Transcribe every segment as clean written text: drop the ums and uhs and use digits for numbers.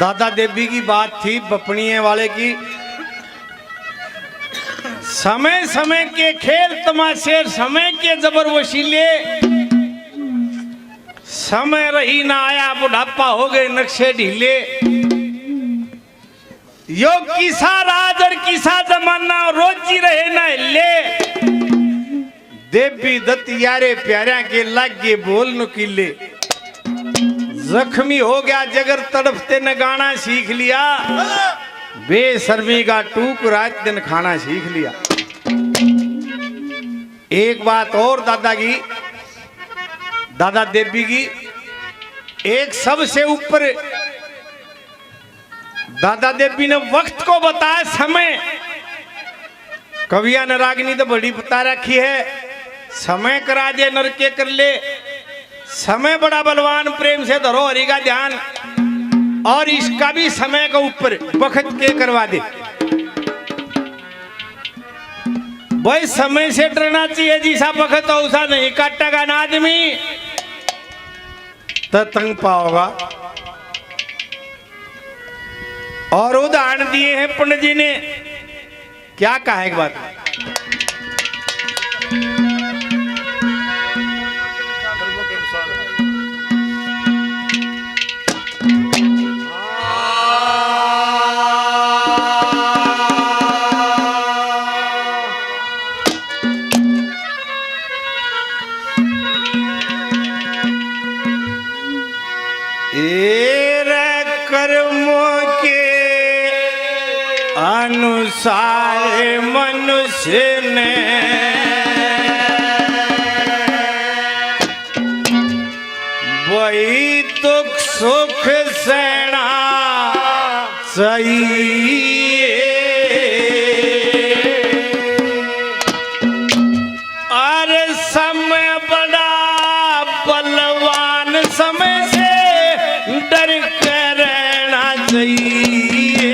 दादा देवी की बात थी बपनिये वाले की। समय समय के खेल तमाशे, समय के जबर वशीले, समय रही ना आया बुढ़ापा हो गए नक्शे ढीले। यो किसा राज और किसा जमाना रोजी रहे ना हिले। देवी दत्त यारे प्यारा के लागे बोल नुकीले। जख्मी हो गया जगर तड़पते न गाना सीख लिया। बेशर्मी का टूक रात दिन खाना सीख लिया। एक बात और दादा की, दादा देवी की, एक सबसे ऊपर दादा देवी ने वक्त को बताया समय। कविया ने रागनी तो बड़ी बता रखी है, समय करा दे नर के कर ले। समय बड़ा बलवान, प्रेम से धरो हरि का ध्यान। और इसका भी समय के ऊपर वक्त के करवा दे। भाई समय से डरना चाहिए, जिसा वक्त हो उसा नहीं काटेगा ना आदमी तो तंग पाओगा। और उदाहरण दिए हैं पंडित जी ने, क्या कहा एक बात। अनुसार मनुष्य ने वही दुख सुख सहना चाहिए। अरे समय बड़ा बलवान, समय से डर कर रहना चाहिए।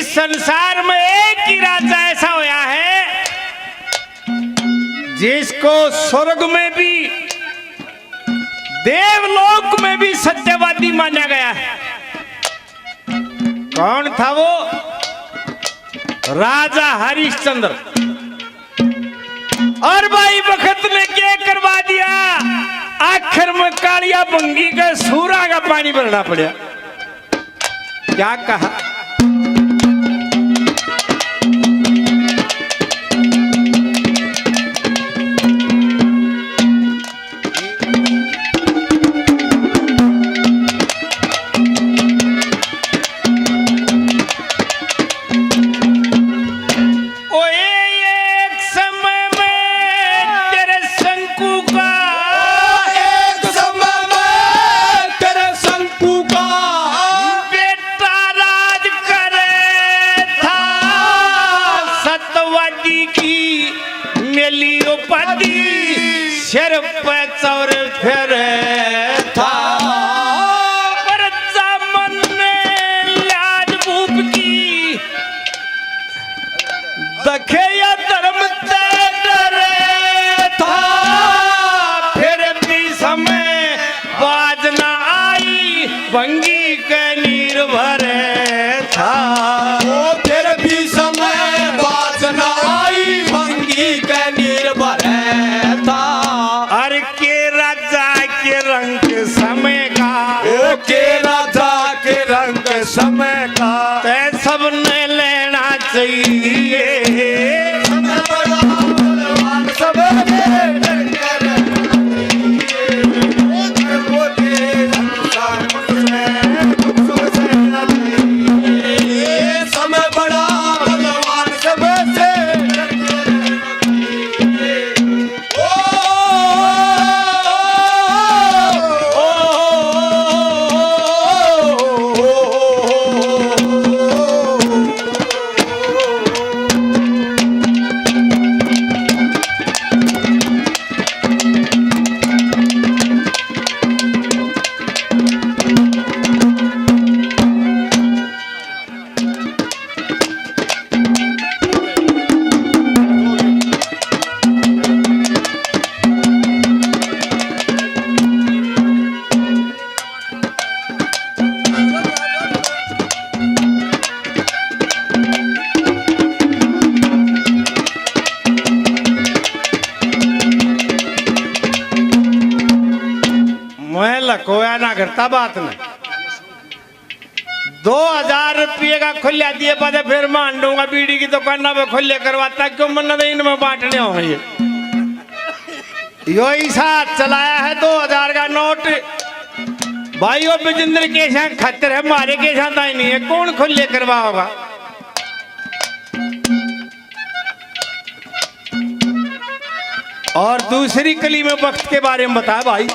संसार में एक ही राजा ऐसा होया है जिसको स्वर्ग में भी देवलोक में भी सत्यवादी माना गया है। कौन था वो? राजा हरिश्चंद्र। और भाई वक्त ने क्या करवा दिया, आखिर में कालिया बंगी का सूरा का पानी भरना पड़ा। क्या कहा? सिर पे चौर फेरे था, पर जामन ने लाज भूप की दखे या धर्म ते डरे था। फिर भी समय बाज न आई, भंगी के नीर भरे था। फिर भी समय बाज न आई, भंगी के नीर भरे था। समय का के राजा के रंग समय का तय सबने लेना चाहिए। मैं लकोया ना करता बात में। 2000 रुपये का खुल्या दिए पाते फिर मान दूंगा बीड़ी की दुकान पे खुले करवाता क्यों मन नहीं इनमें बांटने हो यो ही साथ चलाया है 2000 का नोट भाई। वो बिजेंद्र के साथ खतर है हमारे के साथ ही नहीं है कौन खुले करवाओगा। और दूसरी कली में वक्त के बारे में बता भाई।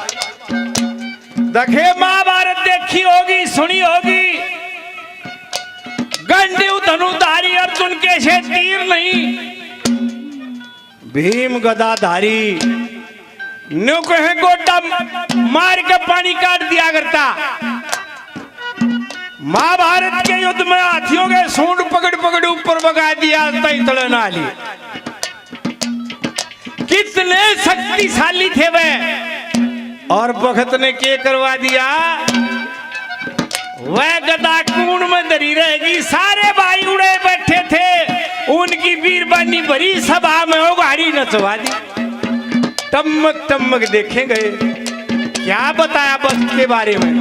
देखे महाभारत देखी होगी सुनी होगी। गंडीव धनुधारी अर्जुन के से तीर नहीं भीम गदाधारी न्यू कहे गोटा मार के पानी काट दिया करता। महाभारत के युद्ध में हाथियों के सूंड पकड़ पकड़ ऊपर भगा दिया तले नाली। कितने शक्तिशाली थे वे और भगत ने क्या करवा दिया। वह गदा कूण में धरी रहेगी सारे भाई उड़े बैठे थे उनकी वीरबानी भरी सभा में उगारी नचवा दी। टमक टमक देखे गए क्या बताया वक्त के बारे में।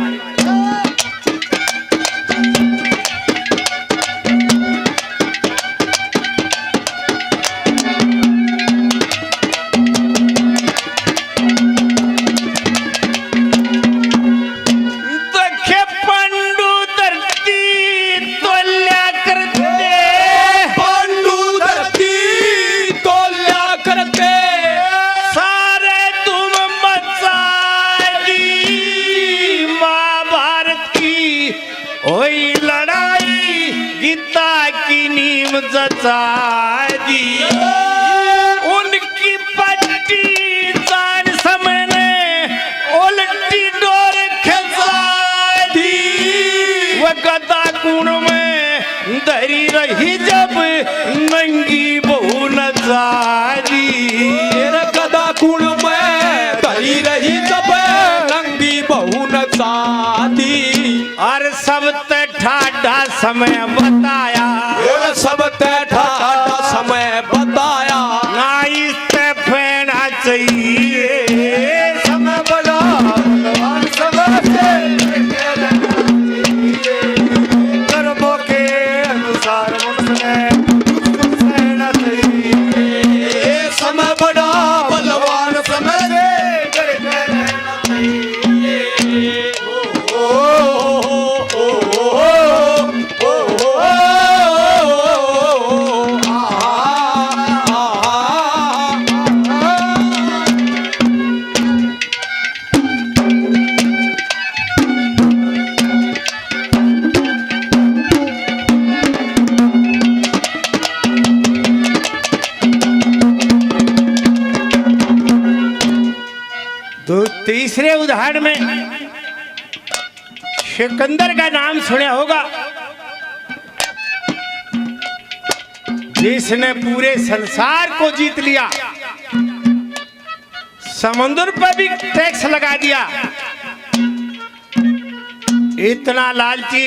उनकी पट्टी जान समय ने उल्टी डोर खसा दी। वह गदा कुण में धरी रही जब नंगी बहू नजारी। गदा कुण में धरी रही जब नंगी बहू नजारी। और सब ते ठाडा समय बताया सब ते ठाडा समय बताया। ना इससे फेना चाहिए समय बड़ा समय कर्मों के अनुसार रहना चाहिए। समय बड़ा बलवान समय से रहना चाहिए। तो तीसरे उदाहरण में सिकंदर का नाम सुना होगा जिसने पूरे संसार को जीत लिया। समुद्र पर भी टैक्स लगा दिया। इतना लालची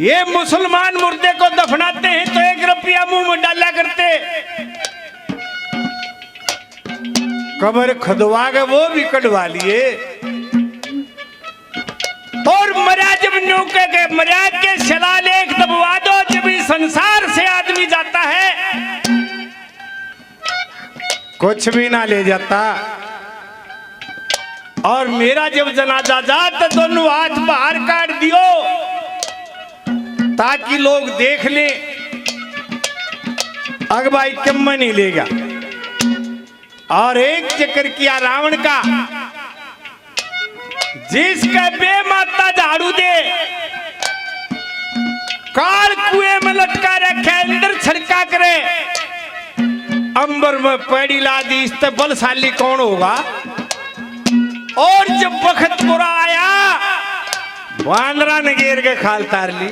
ये मुसलमान मुर्दे को दफनाते हैं तो 1 रुपया मुंह में डाला करते। कब्र खुदवा के वो भी कटवा लिए। और मर्याद जब न्यू के मर्याद के शिलालेख दबवा दो जब इस संसार से आदमी जाता है कुछ भी ना ले जाता। और मेरा जब जनाजा जात तो दोनों हाथ बाहर काट दियो ताकि लोग देख ले अगबाई कम नहीं लेगा। और एक चक्कर किया रावण का जिसका बेमाता झाड़ू दे काल कुएं में लटका रखे अंदर छड़का करे अंबर में पैड़ी ला दी। इससे बलशाली कौन होगा। और जब वक्त बुरा आया वानरा ने घेर के खाल तार ली।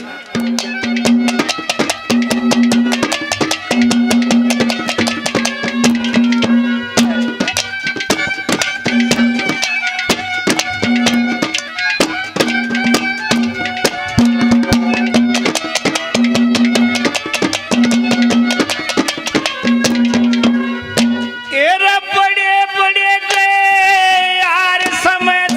बड़े बड़े गए यार समय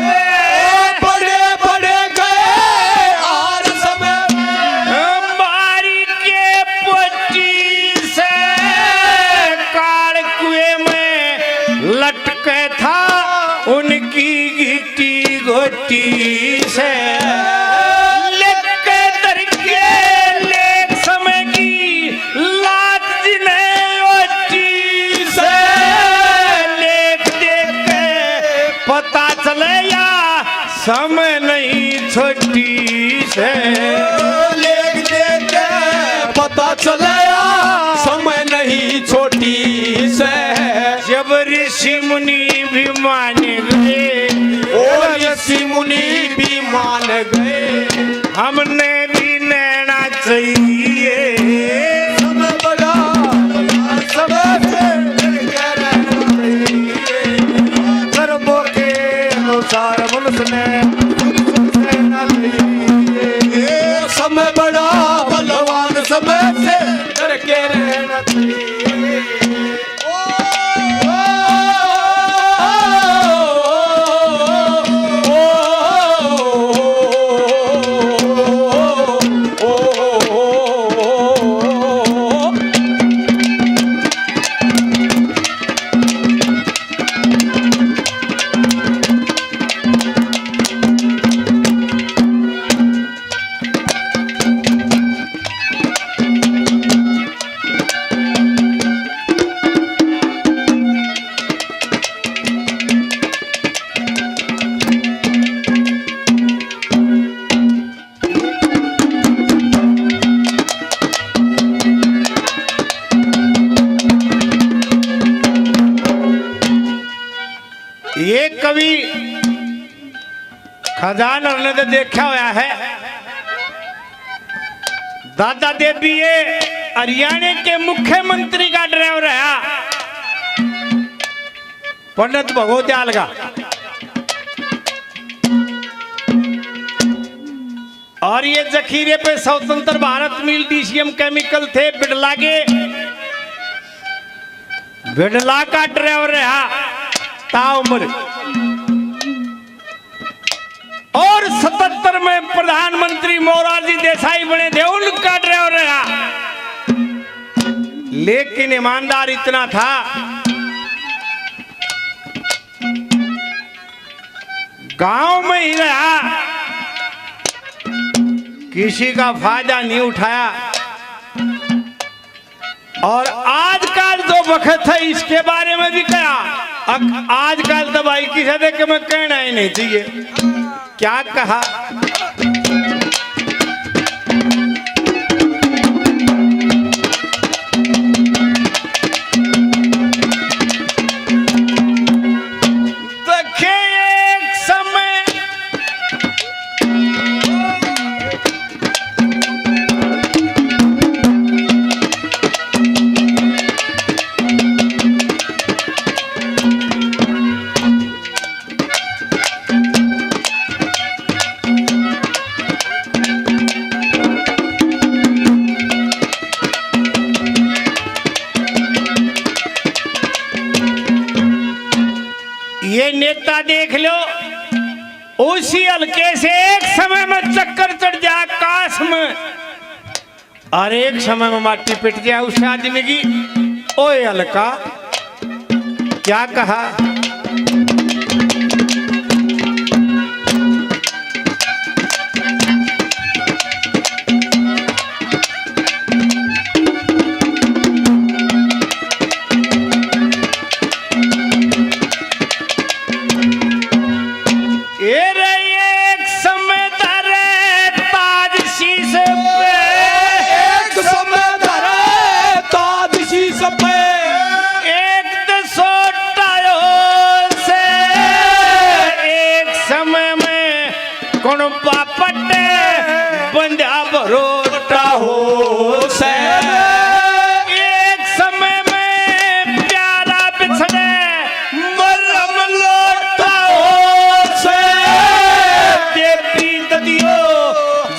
छोटी से लेके दरके लेक समय की लात जिन्हें ओटी से लेक देख के पता चले या समय नहीं छोटी से लेक देख के पता चले समय नहीं छोटी से जब ऋषि मुनि भी मान गए और ऋषि मुनि भी मान गए हमने भी नैना चाहिए समय बड़ा समय से डरके रहना चाहिए कर्मों के अनुसार मनुष्य ने रहना चाहिए समय बड़ा बलवान समय से डरके रहना चाहिए ये कवि खजानर ने तो देखा हुआ है दादा देवी ये हरियाणा के मुख्यमंत्री का ड्राइवर है पंडित भगवत्याल का और ये जखीरे पे स्वतंत्र भारत मिल डीसीएम केमिकल थे बिड़ला के बिड़ला का ड्राइवर रहा ताउम्र और 77 में प्रधानमंत्री मोरारजी देसाई बने थे उनका ड्राइवर रहा लेकिन ईमानदार इतना था गांव में ही रहा किसी का फायदा नहीं उठाया और आजकल जो वक्त है इसके बारे में भी कहा आजकल तो भाई किसी देख के मैं कहना ही नहीं चाहिए क्या कहा देखे एक समय ये नेता देख लो उसी हल्के से एक समय में चक्कर चढ़ जाए आकाश में और एक समय में माटी पिट जाए उस आदमी की ओए हल्का क्या कहा बंदा भरोटा हो से एक समय में प्यारा बिछड़े मरम लोटा हो से देवी ददियो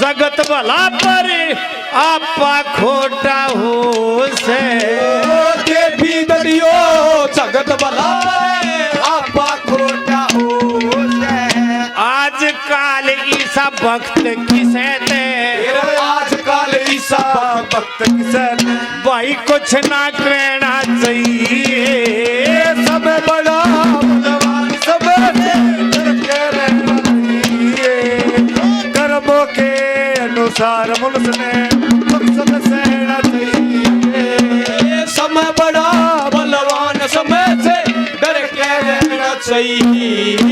जगत भला पर आपा खोटा हो से देवी ददियो जगत भला पर आपा खोटा हो से आजकल ईसा भक्त किसे थे आजकल ईसा भक्त किसे भाई कुछ ना कहना चाहिए सब बड़ा भगवान सब डरके रहना चाहिए संसार मुल्स ने मकसद सहना चाहिए। समय बड़ा बलवान, समय से डर के रहना चाहिए।